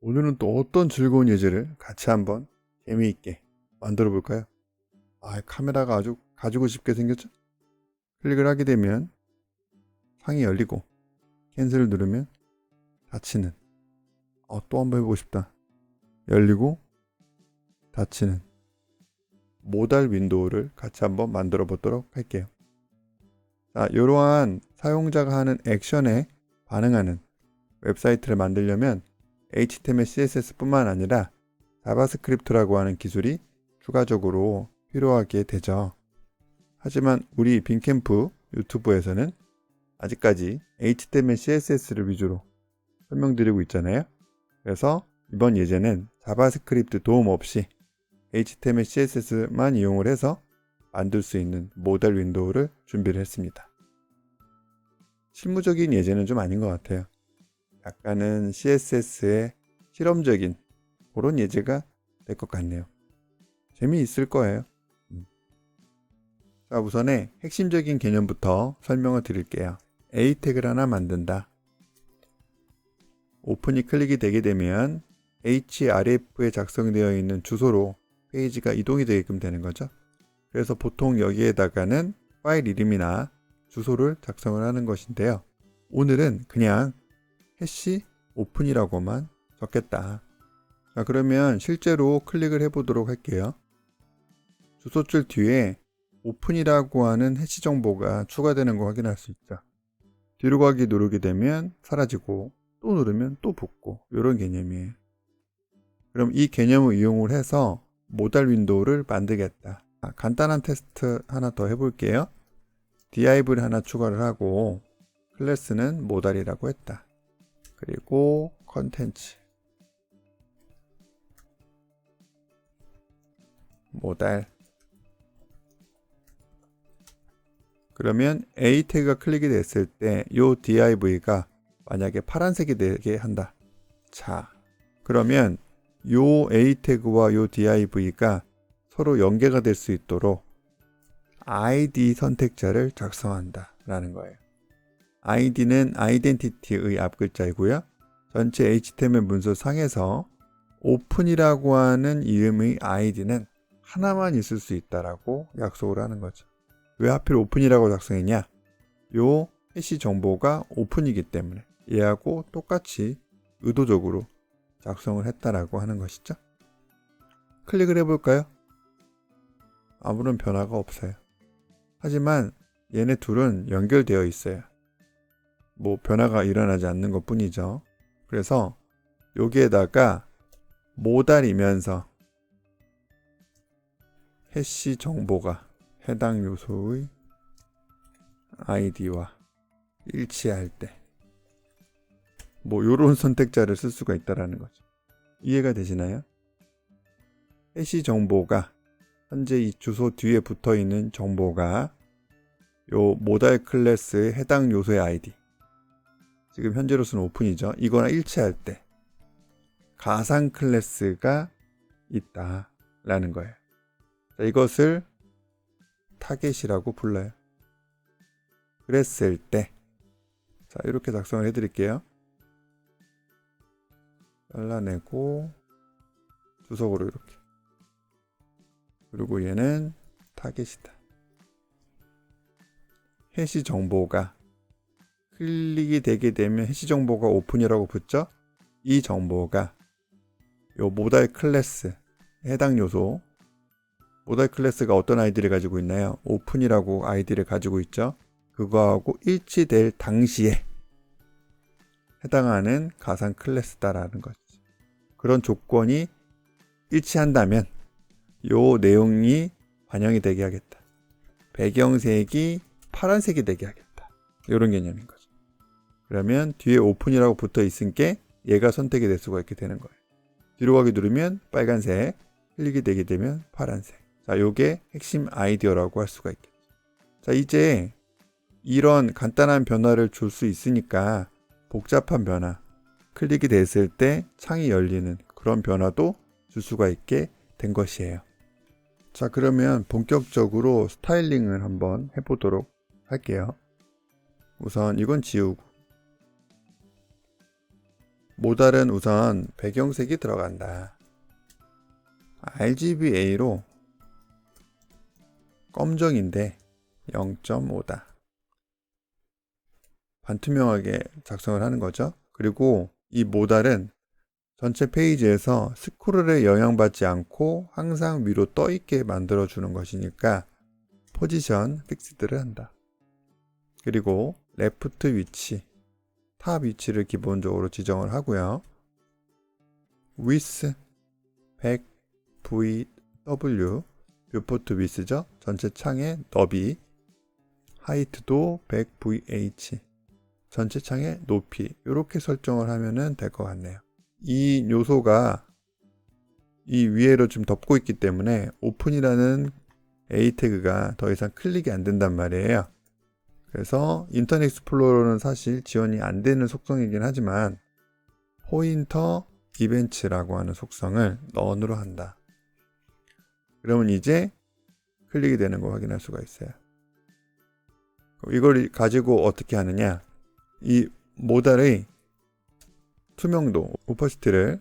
오늘은 또 어떤 즐거운 예제를 같이 한번 재미있게 만들어 볼까요? 카메라가 아주 가지고 싶게 생겼죠? 클릭을 하게 되면 상이 열리고 캔슬을 누르면 닫히는, 또 한번 해보고 싶다. 열리고 닫히는 모달 윈도우를 같이 한번 만들어 보도록 할게요. 자, 이러한 사용자가 하는 액션에 반응하는 웹사이트를 만들려면 HTML, CSS 뿐만 아니라 자바스크립트라고 하는 기술이 추가적으로 필요하게 되죠. 하지만 우리 빈캠프 유튜브에서는 아직까지 HTML, CSS를 위주로 설명드리고 있잖아요. 그래서 이번 예제는 자바스크립트 도움 없이 HTML, CSS만 이용을 해서 만들 수 있는 모델 윈도우를 준비를 했습니다. 실무적인 예제는 좀 아닌 것 같아요. 약간은 CSS의 실험적인 그런 예제가 될 것 같네요. 재미있을 거예요. 자, 우선에 핵심적인 개념부터 설명을 드릴게요. A 태그를 하나 만든다. 오픈이 클릭이 되게 되면 href에 작성되어 있는 주소로 페이지가 이동이 되게끔 되는 거죠. 그래서 보통 여기에다가는 파일 이름이나 주소를 작성을 하는 것인데요. 오늘은 그냥 해시 오픈이라고만 적겠다. 자, 그러면 실제로 클릭을 해보도록 할게요. 주소줄 뒤에 오픈이라고 하는 해시 정보가 추가되는 거 확인할 수 있죠. 뒤로 가기 누르게 되면 사라지고 또 누르면 또 붙고 이런 개념이에요. 그럼 이 개념을 이용을 해서 모달 윈도우를 만들겠다. 간단한 테스트 하나 더 해볼게요. div를 하나 추가를 하고 클래스는 모달이라고 했다. 그리고 컨텐츠 모달. 그러면 A 태그가 클릭이 됐을 때 이 div가 만약에 파란색이 되게 한다. 자, 그러면 이 A 태그와 이 div가 서로 연계가 될 수 있도록 id 선택자를 작성한다 라는 거예요. id는 아이덴티티의 앞글자이고요. 전체 HTML 문서 상에서 오픈이라고 하는 이름의 id는 하나만 있을 수 있다라고 약속을 하는 거죠. 왜 하필 오픈이라고 작성했냐? 요 해시 정보가 오픈이기 때문에 얘하고 똑같이 의도적으로 작성을 했다라고 하는 것이죠. 클릭을 해볼까요? 아무런 변화가 없어요. 하지만 얘네 둘은 연결되어 있어요. 변화가 일어나지 않는 것 뿐이죠. 그래서 여기에다가 모달이면서 해시 정보가 해당 요소의 id와 일치할 때 요런 선택자를 쓸 수가 있다라는 거죠. 이해가 되시나요? 해시 정보가 현재 이 주소 뒤에 붙어 있는 정보가 요 모달 클래스의 해당 요소의 ID, 지금 현재로서는 오픈이죠. 이거나 일치할 때 가상 클래스가 있다라는 거예요. 자, 이것을 타겟이라고 불러요. 그랬을 때, 자, 이렇게 작성을 해드릴게요. 잘라내고 주석으로 이렇게. 그리고 얘는 타겟이다. 해시 정보가 클릭이 되게 되면 해시 정보가 오픈이라고 붙죠? 이 정보가 요 모달 클래스 해당 요소, 모달 클래스가 어떤 아이디를 가지고 있나요? 오픈이라고 아이디를 가지고 있죠. 그거하고 일치될 당시에 해당하는 가상 클래스다라는 거죠. 그런 조건이 일치한다면 요 내용이 반영이 되게 하겠다. 배경색이 파란색이 되게 하겠다. 이런 개념인 거죠. 그러면 뒤에 오픈이라고 붙어 있으니까 얘가 선택이 될 수가 있게 되는 거예요. 뒤로 가기 누르면 빨간색, 클릭이 되게 되면 파란색. 자, 요게 핵심 아이디어라고 할 수가 있겠죠. 자, 이제 이런 간단한 변화를 줄 수 있으니까 복잡한 변화, 클릭이 됐을 때 창이 열리는 그런 변화도 줄 수가 있게 된 것이에요. 자, 그러면 본격적으로 스타일링을 한번 해보도록 할게요. 우선 이건 지우고 모달은 우선 배경색이 들어간다. RGBA로 검정인데 0.5다. 반투명하게 작성을 하는 거죠. 그리고 이 모달은 전체 페이지에서 스크롤에 영향받지 않고 항상 위로 떠 있게 만들어 주는 것이니까 포지션 픽스드를 한다. 그리고 레프트 위치, 탑 위치를 기본적으로 지정을 하고요. width 100 VW, 뷰포트 위스죠. 전체 창의 너비, 하이트도 100 VH, 전체 창의 높이, 이렇게 설정을 하면 될 것 같네요. 이 요소가 이 위에로 좀 덮고 있기 때문에 오픈이라는 A 태그가 더 이상 클릭이 안 된단 말이에요. 그래서 인터넷 익스플로러는 사실 지원이 안 되는 속성이긴 하지만 포인터 이벤트라고 하는 속성을 넌으로 한다. 그러면 이제 클릭이 되는 거 확인할 수가 있어요. 이걸 가지고 어떻게 하느냐, 이 모달의 투명도, 오퍼시티를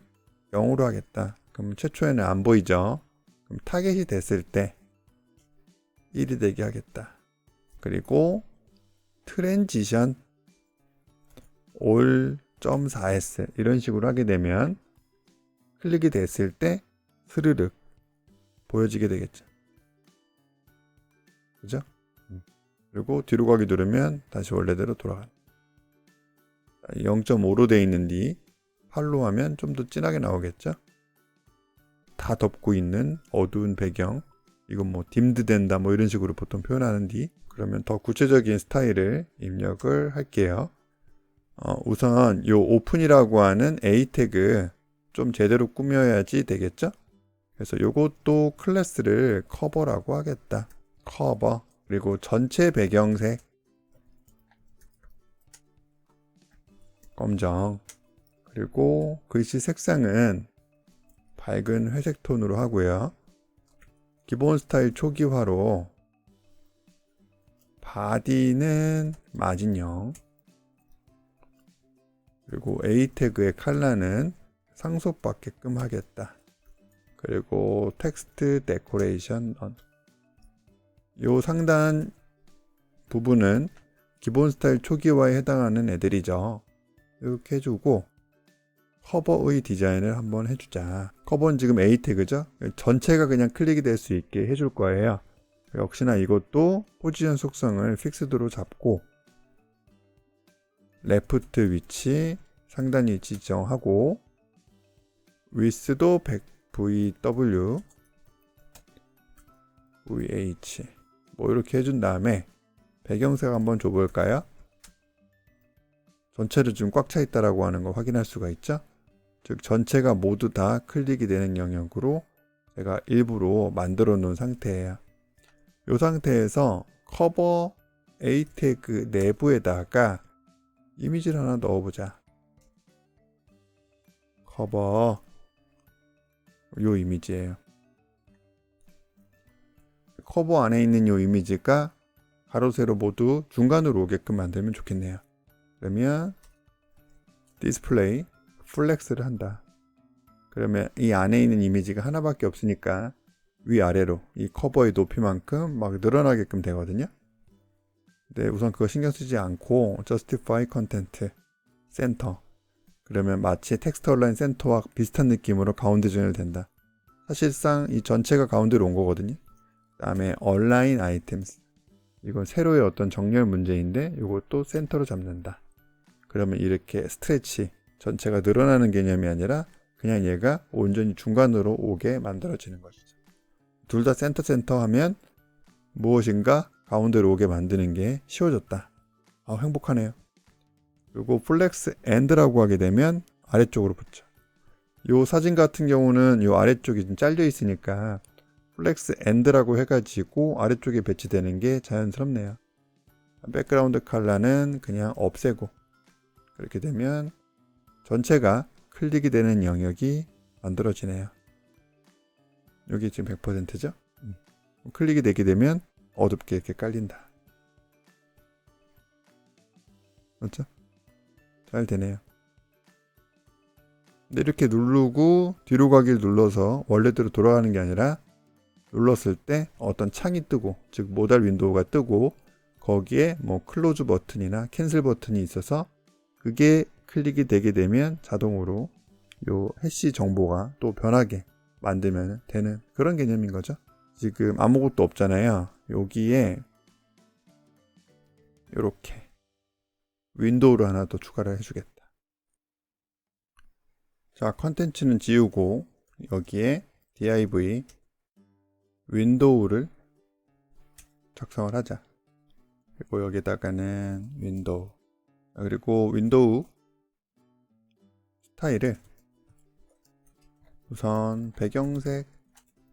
0으로 하겠다. 그럼 최초에는 안 보이죠. 그럼 타겟이 됐을 때 1이 되게 하겠다. 그리고 트랜지션 all.4s 이런 식으로 하게 되면 클릭이 됐을 때 스르륵 보여지게 되겠죠. 그죠? 그리고 뒤로 가기 누르면 다시 원래대로 돌아가는. 0.5로 되어 있는 뒤 8로 하면 좀 더 진하게 나오겠죠. 다 덮고 있는 어두운 배경, 이건 뭐 딤드 된다 뭐 이런 식으로 보통 표현하는 뒤, 그러면 더 구체적인 스타일을 입력을 할게요. 우선 요 오픈이라고 하는 A 태그 좀 제대로 꾸며야지 되겠죠. 그래서 요것도 클래스를 커버라고 하겠다. 커버. 그리고 전체 배경색 검정, 그리고 글씨 색상은 밝은 회색 톤으로 하고요. 기본 스타일 초기화로 바디는 마진형, 그리고 A 태그의 컬러는 상속받게끔 하겠다. 그리고 텍스트 데코레이션 넌. 요 상단 부분은 기본 스타일 초기화에 해당하는 애들이죠. 이렇게 해주고 커버의 디자인을 한번 해주자. 커버는 지금 A 태그죠. 전체가 그냥 클릭이 될 수 있게 해줄 거예요. 역시나 이것도 포지션 속성을 픽스드로 잡고 레프트 위치, 상단 위치 지정하고 위스도 100 VW, VH 뭐 이렇게 해준 다음에 배경색 한번 줘볼까요? 전체를 좀 꽉 차 있다라고 하는 거 확인할 수가 있죠. 즉 전체가 모두 다 클릭이 되는 영역으로 제가 일부러 만들어 놓은 상태예요. 이 상태에서 커버 A 태그 내부에다가 이미지를 하나 넣어보자. 커버 요 이미지예요. 커버 안에 있는 요 이미지가 가로 세로 모두 중간으로 오게끔 만들면 좋겠네요. 그러면 디스플레이 플렉스를 한다. 그러면 이 안에 있는 이미지가 하나밖에 없으니까 위아래로 이 커버의 높이만큼 막 늘어나게끔 되거든요. 근데 우선 그거 신경 쓰지 않고 justify content center, 그러면 마치 텍스트 얼라인 센터와 비슷한 느낌으로 가운데 정렬된다. 사실상 이 전체가 가운데로 온 거거든요. 그 다음에 align items, 이건 세로의 어떤 정렬 문제인데 이것도 센터로 잡는다. 그러면 이렇게 스트레치, 전체가 늘어나는 개념이 아니라 그냥 얘가 온전히 중간으로 오게 만들어지는 것이죠. 둘 다 센터 하면 무엇인가 가운데로 오게 만드는 게 쉬워졌다. 행복하네요. 그리고 플렉스 엔드라고 하게 되면 아래쪽으로 붙죠. 이 사진 같은 경우는 이 아래쪽이 좀 잘려 있으니까 플렉스 엔드라고 해가지고 아래쪽에 배치되는 게 자연스럽네요. 백그라운드 컬러는 그냥 없애고, 그렇게 되면 전체가 클릭이 되는 영역이 만들어지네요. 여기 지금 100%죠? 클릭이 되게 되면 어둡게 이렇게 깔린다. 맞죠? 잘 되네요. 근데 이렇게 누르고 뒤로 가기를 눌러서 원래대로 돌아가는 게 아니라 눌렀을 때 어떤 창이 뜨고, 즉 모달 윈도우가 뜨고 거기에 뭐 클로즈 버튼이나 캔슬 버튼이 있어서 그게 클릭이 되게 되면 자동으로 요 해시 정보가 또 변하게 만들면 되는 그런 개념인 거죠. 지금 아무것도 없잖아요. 여기에 이렇게 윈도우를 하나 더 추가를 해주겠다. 자, 컨텐츠는 지우고 여기에 div 윈도우를 작성을 하자. 그리고 여기다가는 윈도우, 그리고 윈도우 스타일을 우선 배경색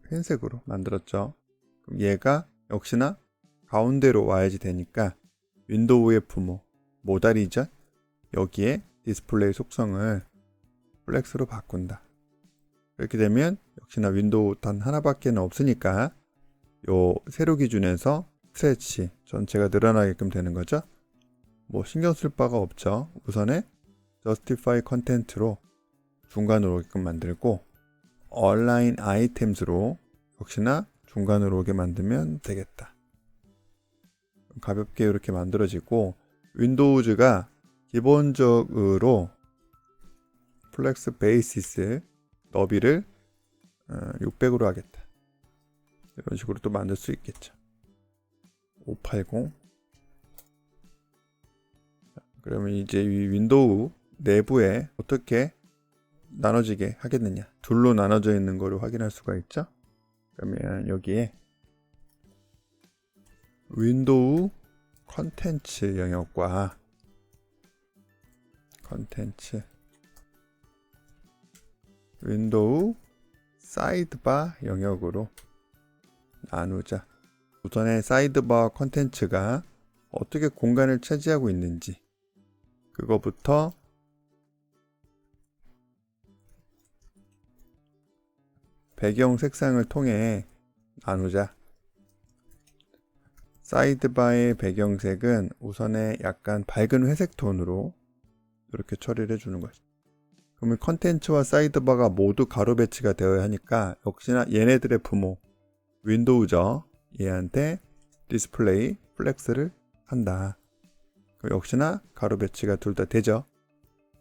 흰색으로 만들었죠. 그럼 얘가 역시나 가운데로 와야지 되니까 윈도우의 부모 모달이죠. 여기에 디스플레이 속성을 플렉스로 바꾼다. 이렇게 되면 역시나 윈도우 단 하나밖에 없으니까 요 세로 기준에서 스트레치 전체가 늘어나게끔 되는 거죠. 뭐 신경 쓸 바가 없죠. 우선에 justify content로 중간으로 오게끔 만들고 align items로 역시나 중간으로 오게 만들면 되겠다. 가볍게 이렇게 만들어지고 윈도우즈가 기본적으로 플렉스 베이시스 너비를 600으로 하겠다. 이런 식으로 또 만들 수 있겠죠. 580. 그러면 이제 이 윈도우 내부에 어떻게 나눠지게 하겠느냐, 둘로 나눠져 있는 거를 확인할 수가 있죠. 그러면 여기에 윈도우 컨텐츠 영역과 컨텐츠 윈도우 사이드바 영역으로 나누자. 우선에 사이드바 컨텐츠가 어떻게 공간을 차지하고 있는지 그거부터 배경 색상을 통해 나누자. 사이드바의 배경색은 우선에 약간 밝은 회색 톤으로 이렇게 처리를 해주는 거죠. 그러면 컨텐츠와 사이드바가 모두 가로 배치가 되어야 하니까 역시나 얘네들의 부모 윈도우죠. 얘한테 디스플레이 플렉스를 한다. 역시나 가로 배치가 둘 다 되죠.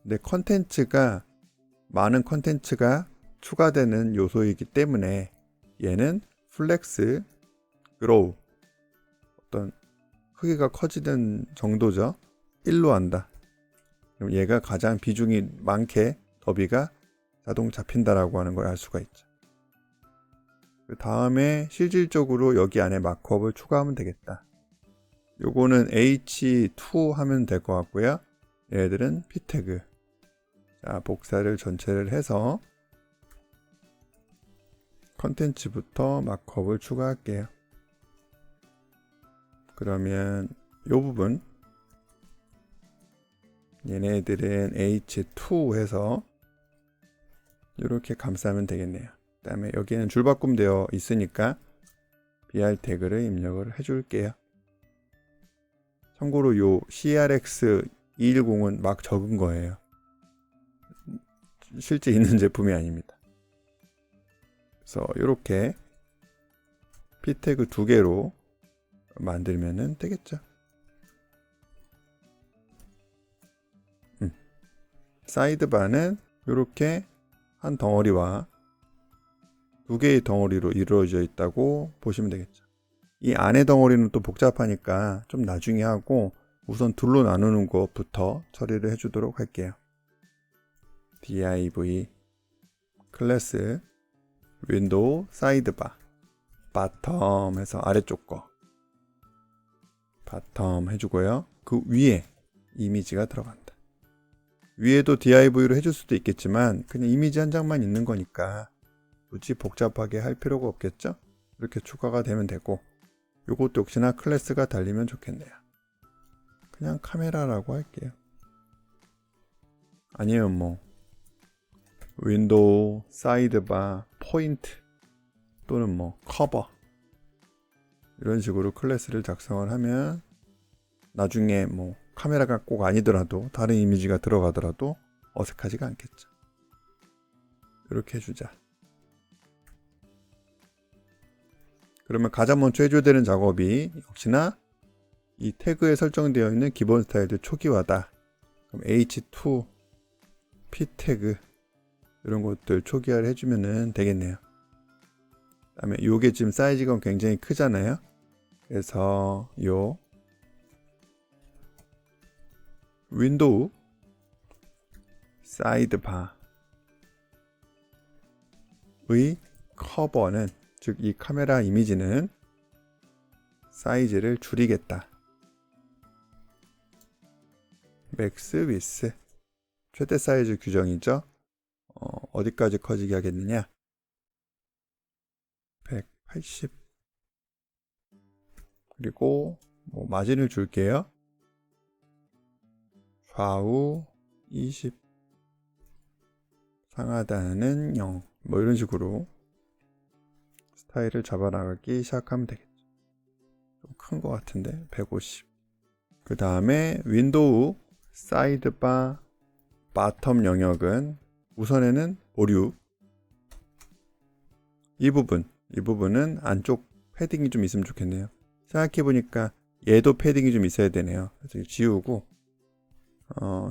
근데 컨텐츠가 많은 컨텐츠가 추가되는 요소이기 때문에 얘는 플렉스 그로우 어떤 크기가 커지는 정도죠. 1로 한다. 그럼 얘가 가장 비중이 많게 너비가 자동 잡힌다라고 하는 걸 알 수가 있죠. 그 다음에 실질적으로 여기 안에 마크업을 추가하면 되겠다. 요거는 H2 하면 될 것 같고요. 얘들은 P 태그. 자, 복사를 전체를 해서 컨텐츠부터 마크업을 추가할게요. 그러면 요 부분 얘네들은 H2 해서 이렇게 감싸면 되겠네요. 그 다음에 여기는 줄바꿈 되어 있으니까 BR 태그를 입력을 해줄게요. 참고로 요 CRX 210은 막 적은 거예요. 실제 있는 제품이 아닙니다. 그래서 이렇게 P 태그 2개로 만들면 되겠죠. 사이드바는 이렇게 한 덩어리와 2개의 덩어리로 이루어져 있다고 보시면 되겠죠. 이 안에 덩어리는 또 복잡하니까 좀 나중에 하고 우선 둘로 나누는 것부터 처리를 해주도록 할게요. div 클래스 윈도우 사이드바 바텀 해서 아래쪽 거 바텀 해주고요. 그 위에 이미지가 들어간다. 위에도 div로 해줄 수도 있겠지만 그냥 이미지 한 장만 있는 거니까 굳이 복잡하게 할 필요가 없겠죠. 이렇게 추가가 되면 되고 요것도 역시나 클래스가 달리면 좋겠네요. 그냥 카메라라고 할게요. 아니면 뭐 윈도우 사이드바 포인트 또는 뭐 커버 이런 식으로 클래스를 작성을 하면 나중에 뭐 카메라가 꼭 아니더라도 다른 이미지가 들어가더라도 어색하지가 않겠죠. 그렇게 해주자. 그러면 가장 먼저 해줘야 되는 작업이 역시나 이 태그에 설정되어 있는 기본 스타일들 초기화다. 그럼 H2, P 태그 이런 것들 초기화를 해주면 되겠네요. 그 다음에 요게 지금 사이즈가 굉장히 크잖아요. 그래서 요 윈도우 사이드바의 커버는, 즉 이 카메라 이미지는 사이즈를 줄이겠다. 맥스 위스 최대 사이즈 규정이죠. 어디까지 커지게 하겠느냐? 180. 그리고 마진을 줄게요. 좌우 20, 상하단은 0. 이런 식으로 스타일을 잡아나가기 시작하면 되겠죠. 좀 큰 것 같은데 150. 그 다음에 윈도우 사이드바 바텀 영역은 우선에는 보류, 이 부분은 안쪽 패딩이 좀 있으면 좋겠네요. 생각해보니까 얘도 패딩이 좀 있어야 되네요. 그래서 지우고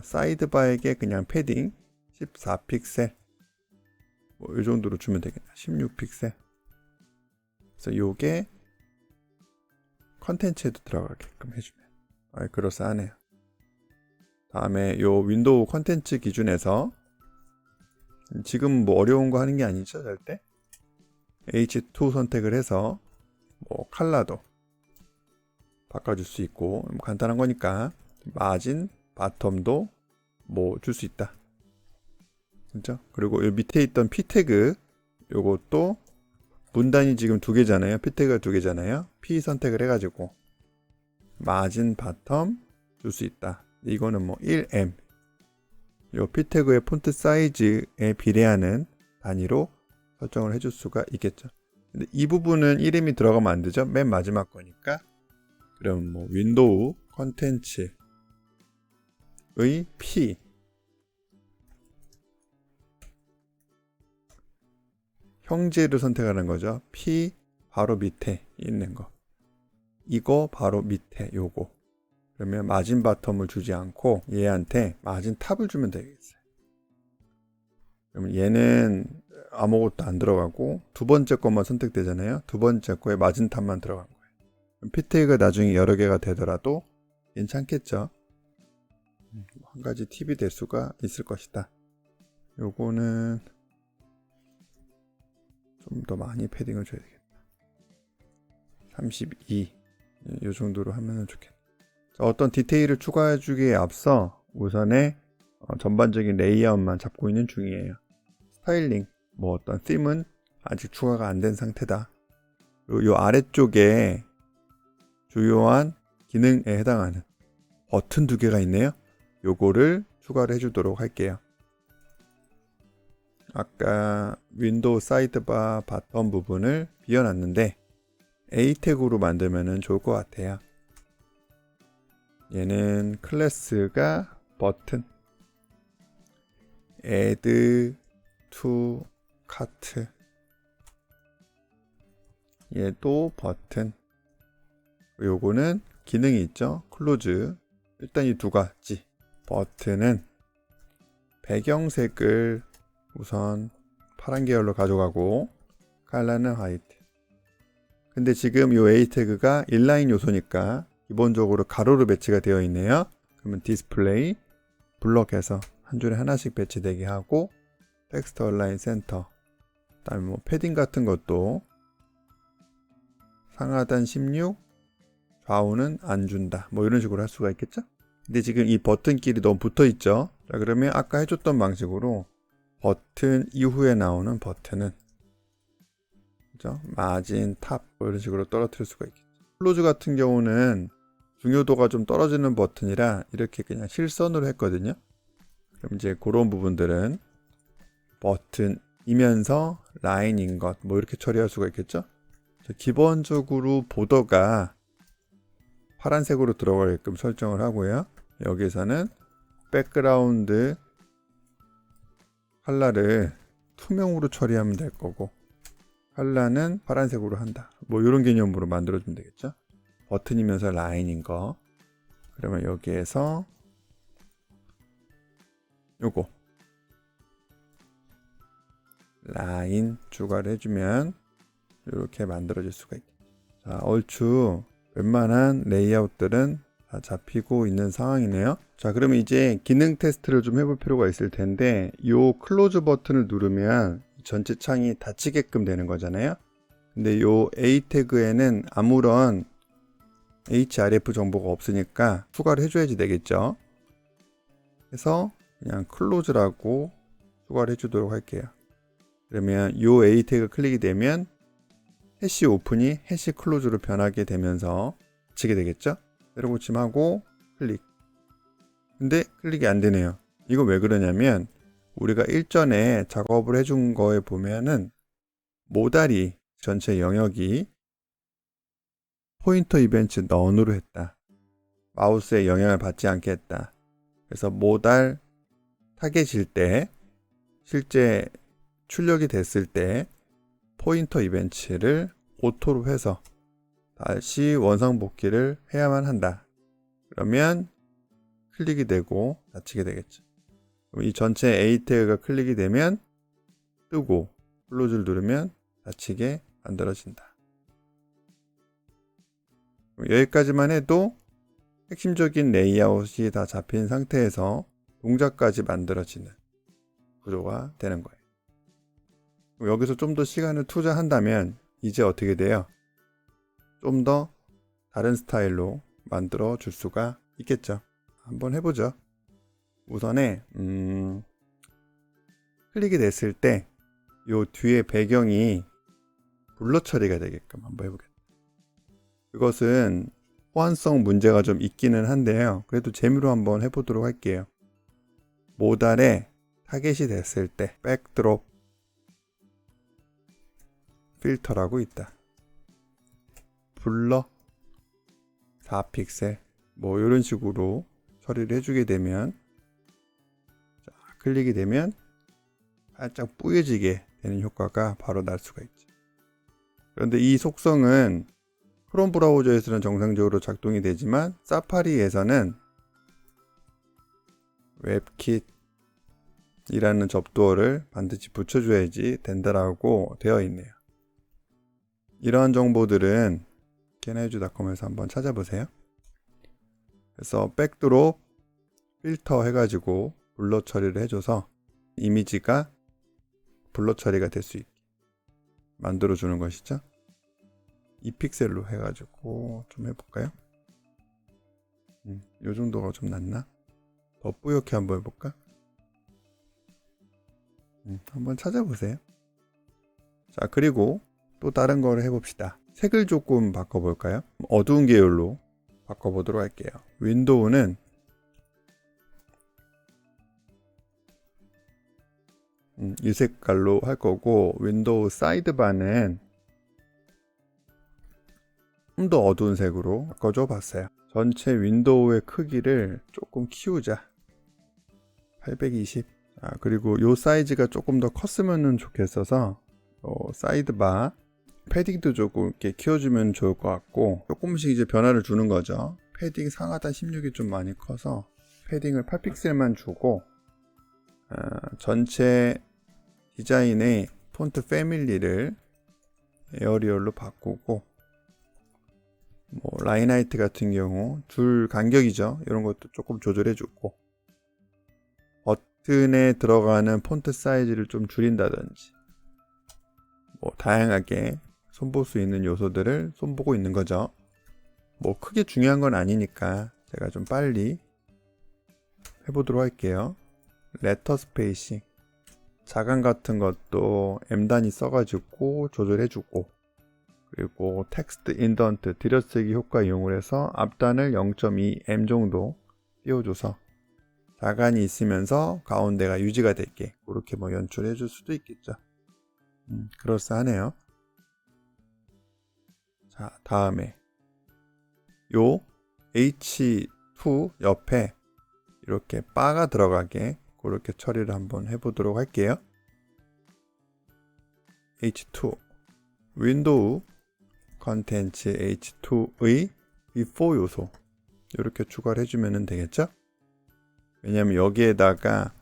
사이드바에게 그냥 패딩 14픽셀 이 정도로 주면 되겠다. 16픽셀. 그래서 요게 컨텐츠에도 들어가게끔 해주면 그럴싸하네요. 다음에 요 윈도우 컨텐츠 기준에서 지금 어려운 거 하는 게 아니죠, 절대. H2 선택을 해서 컬러도 바꿔줄 수 있고 간단한 거니까 마진, 바텀도 줄 수 있다. 그렇죠? 그리고 이 밑에 있던 P 태그 요것도 문단이 지금 2개잖아요. P 태그가 2개잖아요. P 선택을 해가지고 마진, 바텀 줄 수 있다. 이거는 1M 요 P 태그의 폰트 사이즈에 비례하는 단위로 설정을 해줄 수가 있겠죠. 근데 이 부분은 1M이 들어가면 안 되죠. 맨 마지막 거니까. 그럼 윈도우 컨텐츠의 P 형제를 선택하는 거죠. P 바로 밑에 있는 거. 이거 바로 밑에 요거. 그러면 마진 바텀을 주지 않고 얘한테 마진 탑을 주면 되겠어요. 그러면 얘는 아무것도 안 들어가고 두 번째 것만 선택되잖아요. 두 번째 거에 마진 탑만 들어간 거예요. P 태그가 나중에 여러 개가 되더라도 괜찮겠죠. 한 가지 팁이 될 수가 있을 것이다. 요거는 좀 더 많이 패딩을 줘야 되겠다. 32. 이 정도로 하면 좋겠다. 어떤 디테일을 추가해 주기에 앞서 우선에 전반적인 레이아웃만 잡고 있는 중이에요. 스타일링, 어떤 빔은 아직 추가가 안 된 상태다. 요 아래쪽에 주요한 기능에 해당하는 버튼 2개가 있네요. 요거를 추가를 해주도록 할게요. 아까 윈도우 사이드바 바텀 부분을 비워놨는데 A 태그로 만들면 좋을 것 같아요. 얘는 클래스가 버튼, add to cart, 얘도 버튼, 요거는 기능이 있죠. 클로즈. 일단 이 2가지 버튼은 배경색을 우선 파란 계열로 가져가고 컬러는 화이트. 근데 지금 이 A 태그가 인라인 요소니까 기본적으로 가로로 배치가 되어 있네요. 그러면 디스플레이 블럭해서 한 줄에 하나씩 배치되게 하고 텍스트 얼라인 센터, 그다음에 패딩 같은 것도 상하단 16, 좌우는 안 준다. 이런 식으로 할 수가 있겠죠. 근데 지금 이 버튼끼리 너무 붙어 있죠. 자, 그러면 아까 해줬던 방식으로 버튼 이후에 나오는 버튼은 그죠? 마진, 탑 이런 식으로 떨어뜨릴 수가 있겠죠. 클로즈 같은 경우는 중요도가 좀 떨어지는 버튼이라 이렇게 그냥 실선으로 했거든요. 그럼 이제 그런 부분들은 버튼이면서 라인인 것 이렇게 처리할 수가 있겠죠. 기본적으로 보더가 파란색으로 들어가게끔 설정을 하고요. 여기서는 백그라운드 컬러를 투명으로 처리하면 될 거고, 칼라는 파란색으로 한다. 뭐 이런 개념으로 만들어주면 되겠죠. 버튼이면서 라인인 거. 그러면 여기에서 요거 라인 추가를 해주면 이렇게 만들어질 수가 있겠죠. 자, 얼추 웬만한 레이아웃들은 다 잡히고 있는 상황이네요. 자, 그러면 이제 기능 테스트를 좀 해볼 필요가 있을 텐데, 요 클로즈 버튼을 누르면 전체 창이 닫히게끔 되는 거잖아요. 근데 요 A 태그에는 아무런 href 정보가 없으니까 추가를 해줘야지 되겠죠. 그래서 그냥 클로즈라고 추가를 해주도록 할게요. 그러면 요 A 태그 클릭이 되면 해시 오픈이 해시 클로즈로 변하게 되면서 닫히게 되겠죠. 때려붙임하고 클릭. 근데 클릭이 안 되네요. 이거 왜 그러냐면 우리가 일전에 작업을 해준 거에 보면은 모달이 전체 영역이 포인터 이벤트 넌으로 했다. 마우스에 영향을 받지 않게 했다. 그래서 모달 타겟일 때 실제 출력이 됐을 때 포인터 이벤트를 오토로 해서 다시 원상복귀를 해야만 한다. 그러면 클릭이 되고 닫히게 되겠죠. 그럼 이 전체 A 태그가 클릭이 되면 뜨고 클로즈를 누르면 닫히게 만들어진다. 여기까지만 해도 핵심적인 레이아웃이 다 잡힌 상태에서 동작까지 만들어지는 구조가 되는 거예요. 여기서 좀 더 시간을 투자한다면 이제 어떻게 돼요? 좀 더 다른 스타일로 만들어 줄 수가 있겠죠. 한번 해보죠. 우선에 클릭이 됐을 때 요 뒤에 배경이 블러 처리가 되게끔 한번 해보겠습니다. 그것은 호환성 문제가 좀 있기는 한데요. 그래도 재미로 한번 해보도록 할게요. 모달에 타겟이 됐을 때 백드롭 필터라고 있다. 블러 4픽셀 뭐 이런 식으로 처리를 해주게 되면, 자, 클릭이 되면 살짝 뿌얘지게 되는 효과가 바로 날 수가 있죠. 그런데 이 속성은 크롬 브라우저에서는 정상적으로 작동이 되지만 사파리에서는 웹킷이라는 접두어를 반드시 붙여줘야지 된다라고 되어 있네요. 이러한 정보들은 캐나이주닷컴에서 한번 찾아보세요. 그래서 백드롭 필터 해가지고 블러 처리를 해줘서 이미지가 블러 처리가 될 수 있게 만들어주는 것이죠. 2픽셀로 해가지고 좀 해볼까요? 이 정도가 좀 낫나? 더 뿌옇게 한번 해볼까? 한번 찾아보세요. 자, 그리고 또 다른 거를 해봅시다. 색을 조금 바꿔볼까요? 어두운 계열로 바꿔보도록 할게요. 윈도우는 이 색깔로 할 거고, 윈도우 사이드바는 좀 더 어두운 색으로 바꿔줘 봤어요. 전체 윈도우의 크기를 조금 키우자. 820. 그리고 이 사이즈가 조금 더 컸으면 좋겠어서 사이드바 패딩도 조금 이렇게 키워주면 좋을 것 같고, 조금씩 이제 변화를 주는 거죠. 패딩 상하단 16이 좀 많이 커서 패딩을 8픽셀만 주고, 전체 디자인의 폰트 패밀리를 에어리얼로 바꾸고, 뭐 라인 하이트 같은 경우 줄 간격이죠. 이런 것도 조금 조절해 주고, 버튼에 들어가는 폰트 사이즈를 좀 줄인다든지, 뭐 다양하게 손볼 수 있는 요소들을 손보고 있는 거죠. 뭐 크게 중요한 건 아니니까 제가 좀 빨리 해보도록 할게요. 레터 스페이싱 자강 같은 것도 M단위 써가지고 조절해주고, 그리고 텍스트 인던트 들여쓰기 효과 이용을 해서 앞단을 0.2M 정도 띄워줘서 자간이 있으면서 가운데가 유지가 될게 그렇게 뭐 연출해 줄 수도 있겠죠. 그럴싸하네요. 자, 다음에 요 H2 옆에 이렇게 바가 들어가게 그렇게 처리를 한번 해보도록 할게요. H2 윈도우 컨텐츠 H2의 before 요소 이렇게 추가를 해주면 되겠죠? 왜냐면 여기에다가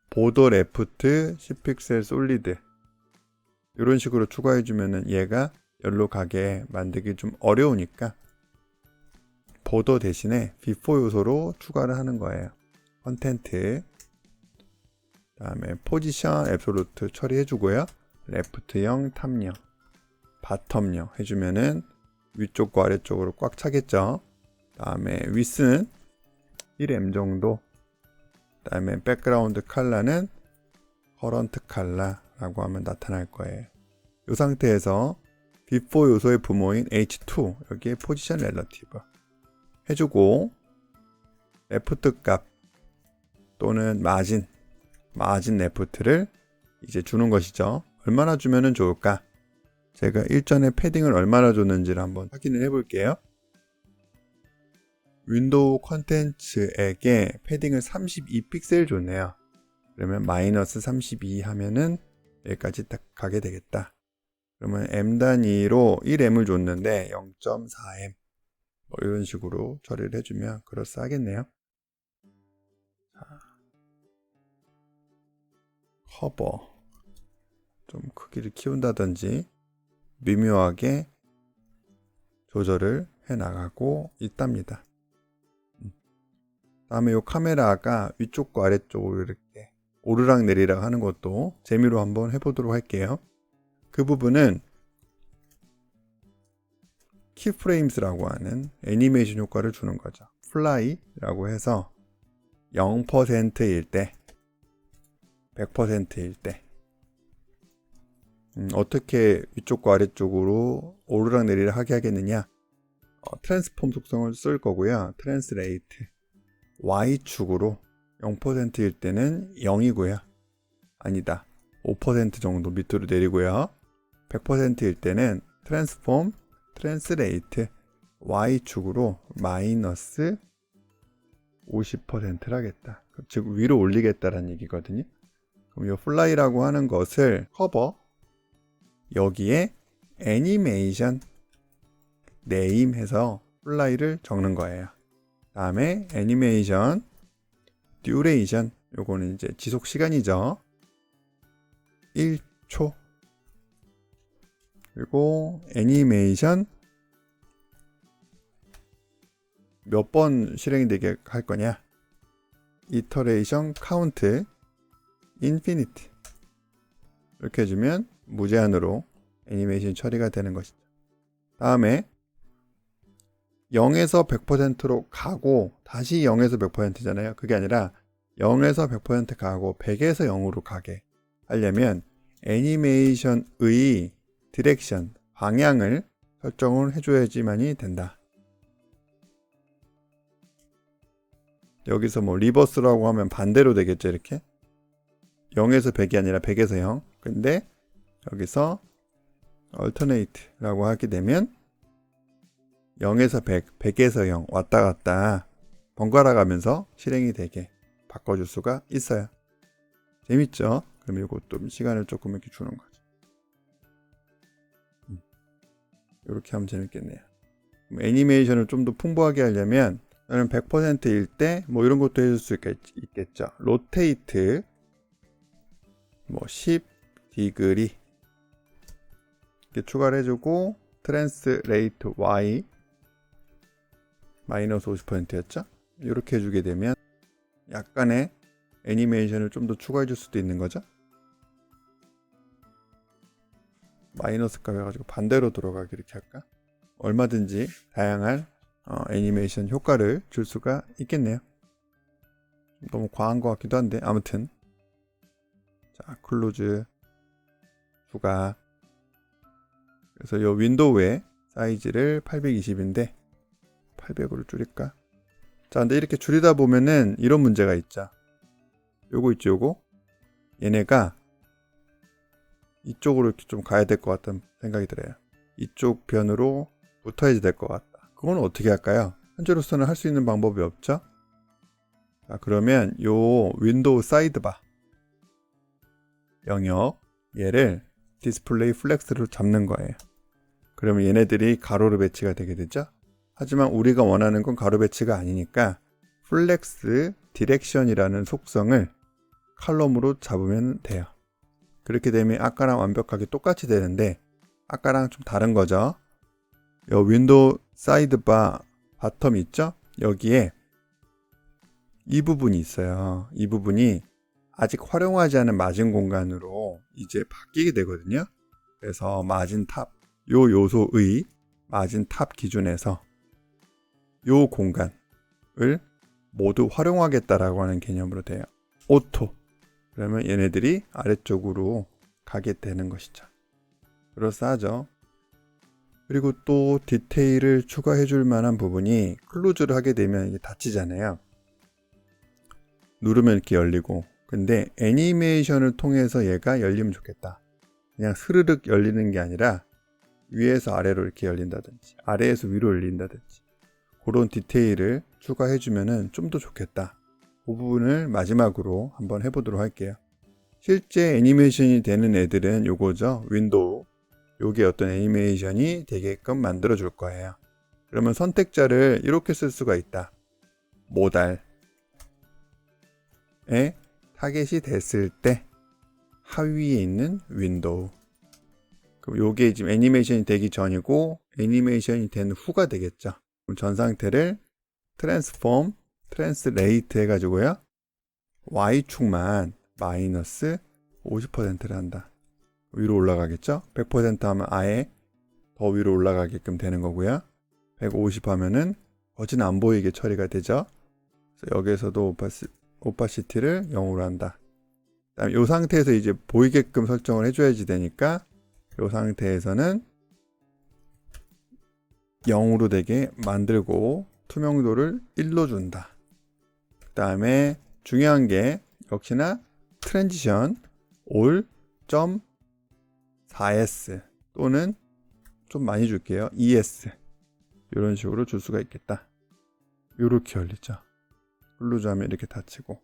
보더 레프트 10픽셀 솔리드 이런 식으로 추가해주면 얘가 열로 가게 만들기 좀 어려우니까 보더 대신에 before 요소로 추가를 하는 거예요. 컨텐트 다음에 포지션 앱솔루트 처리해주고요. 레프트 0, 탑 0, 바텀 0 해주면은 위쪽과 아래쪽으로 꽉 차겠죠. 다음에 위스는 1M 정도. 다음에 백그라운드 컬러는 커런트 컬러라고 하면 나타날 거예요. 이 상태에서 before 요소의 부모인 H2 여기에 포지션 렐러티브 해주고 레프트 값 또는 마진 레프트를 이제 주는 것이죠. 얼마나 주면은 좋을까? 제가 일전에 패딩을 얼마나 줬는지를 한번 확인을 해볼게요. 윈도우 컨텐츠에게 패딩을 32픽셀 줬네요. 그러면 마이너스 32 하면은 여기까지 딱 가게 되겠다. 그러면 M 단위로 1M을 줬는데 0.4M 뭐 이런 식으로 처리를 해주면 그럴싸하겠네요. 커버 좀 크기를 키운다든지 미묘하게 조절을 해 나가고 있답니다. 다음에 이 카메라가 위쪽과 아래쪽으로 이렇게 오르락 내리락 하는 것도 재미로 한번 해보도록 할게요. 그 부분은 키프레임스라고 하는 애니메이션 효과를 주는 거죠. 플라이라고 해서 0%일 때 100%일 때 어떻게 위쪽과 아래쪽으로 오르락 내리락 하게 하겠느냐. 트랜스폼 속성을 쓸 거고요. 트랜스레이트 Y축으로 0%일 때는 0이고요. 아니다. 5% 정도 밑으로 내리고요. 100%일 때는 트랜스폼 트랜스레이트 Y축으로 마이너스 50%를 하겠다. 즉 위로 올리겠다라는 얘기거든요. 그럼 이 플라이라고 하는 것을 커버 여기에 애니메이션 네임 해서 플라이를 적는 거예요. 다음에 애니메이션 듀레이션 요거는 이제 지속 시간이죠. 1초. 그리고 애니메이션 몇 번 실행이 되게 할 거냐. 이터레이션 카운트 인피니티 이렇게 해주면 무제한으로 애니메이션 처리가 되는 것이죠. 다음에 0에서 100%로 가고 다시 0에서 100%잖아요. 그게 아니라 0에서 100% 가고 100에서 0으로 가게 하려면 애니메이션의 디렉션, 방향을 설정을 해줘야지만이 된다. 여기서 뭐 리버스라고 하면 반대로 되겠죠. 이렇게 0에서 100이 아니라 100에서 0. 근데 여기서 alternate라고 하게 되면 0에서 100, 100에서 0 왔다 갔다 번갈아 가면서 실행이 되게 바꿔줄 수가 있어요. 재밌죠? 그럼 이것도 시간을 조금 이렇게 주는 거죠. 이렇게 하면 재밌겠네요. 애니메이션을 좀 더 풍부하게 하려면 저는 100%일 때 뭐 이런 것도 해줄 수 있겠죠. 로테이트 뭐 10디그리 이렇게 추가를 해주고 트랜스레이트 Y 마이너스 50%였죠. 이렇게 해주게 되면 약간의 애니메이션을 좀 더 추가해 줄 수도 있는 거죠. 마이너스 값 해가지고 반대로 돌아가기 이렇게 할까? 얼마든지 다양한 애니메이션 효과를 줄 수가 있겠네요. 너무 과한 것 같기도 한데 아무튼 자 클로즈 추가. 그래서 이 윈도우의 사이즈를 820인데 800으로 줄일까? 자 근데 이렇게 줄이다 보면은 이런 문제가 있죠. 요거 있죠. 요거 얘네가 이쪽으로 이렇게 좀 가야 될 것 같다는 생각이 들어요. 이쪽 변으로 붙어야 될 것 같다. 그건 어떻게 할까요? 현재로서는 할 수 있는 방법이 없죠. 자 그러면 요 윈도우 사이드바 영역 얘를 디스플레이 플렉스로 잡는 거예요. 그러면 얘네들이 가로로 배치가 되게 되죠. 하지만 우리가 원하는 건 가로 배치가 아니니까 플렉스 디렉션이라는 속성을 칼럼으로 잡으면 돼요. 그렇게 되면 아까랑 완벽하게 똑같이 되는데 아까랑 좀 다른 거죠. 요 윈도우 사이드바 바텀 있죠? 여기에 이 부분이 있어요. 이 부분이 아직 활용하지 않은 마진 공간으로 이제 바뀌게 되거든요. 그래서 마진 탑, 요 요소의 마진 탑 기준에서 요 공간을 모두 활용하겠다라고 하는 개념으로 돼요. 오토. 그러면 얘네들이 아래쪽으로 가게 되는 것이죠. 그럴싸하죠. 그리고 또 디테일을 추가해 줄 만한 부분이 클로즈를 하게 되면 이게 닫히잖아요. 누르면 이렇게 열리고, 근데 애니메이션을 통해서 얘가 열리면 좋겠다. 그냥 스르륵 열리는 게 아니라 위에서 아래로 이렇게 열린다든지 아래에서 위로 열린다든지 그런 디테일을 추가해 주면은 좀 더 좋겠다. 그 부분을 마지막으로 한번 해보도록 할게요. 실제 애니메이션이 되는 애들은 요거죠. 윈도우. 요게 어떤 애니메이션이 되게끔 만들어 줄 거예요. 그러면 선택자를 이렇게 쓸 수가 있다. 모달에 타겟이 됐을 때 하위에 있는 윈도우. 그럼 요게 지금 애니메이션이 되기 전이고 애니메이션이 된 후가 되겠죠. 그럼 전 상태를 트랜스폼, 트랜스레이트 해가지고요. Y축만 마이너스 50%를 한다. 위로 올라가겠죠? 100% 하면 아예 더 위로 올라가게끔 되는 거고요. 150 하면은 거진 안 보이게 처리가 되죠. 그래서 여기에서도 오파시티를 0으로 한다. 그다음에 이 상태에서 이제 보이게끔 설정을 해줘야지 되니까 이 상태에서는 0으로 되게 만들고 투명도를 1로 준다. 그 다음에 중요한 게 역시나 트랜지션 all.4s 또는 좀 많이 줄게요. 2s 이런 식으로 줄 수가 있겠다. 이렇게 열리죠. 클로즈 하면 이렇게 닫히고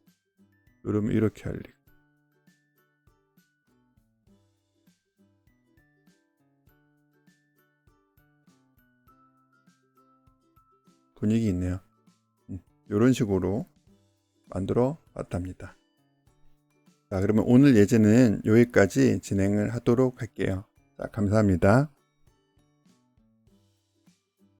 누르면 이렇게 열리고 분위기 있네요. 이런 식으로 만들어 봤답니다. 자, 그러면 오늘 예제는 여기까지 진행을 하도록 할게요. 자, 감사합니다.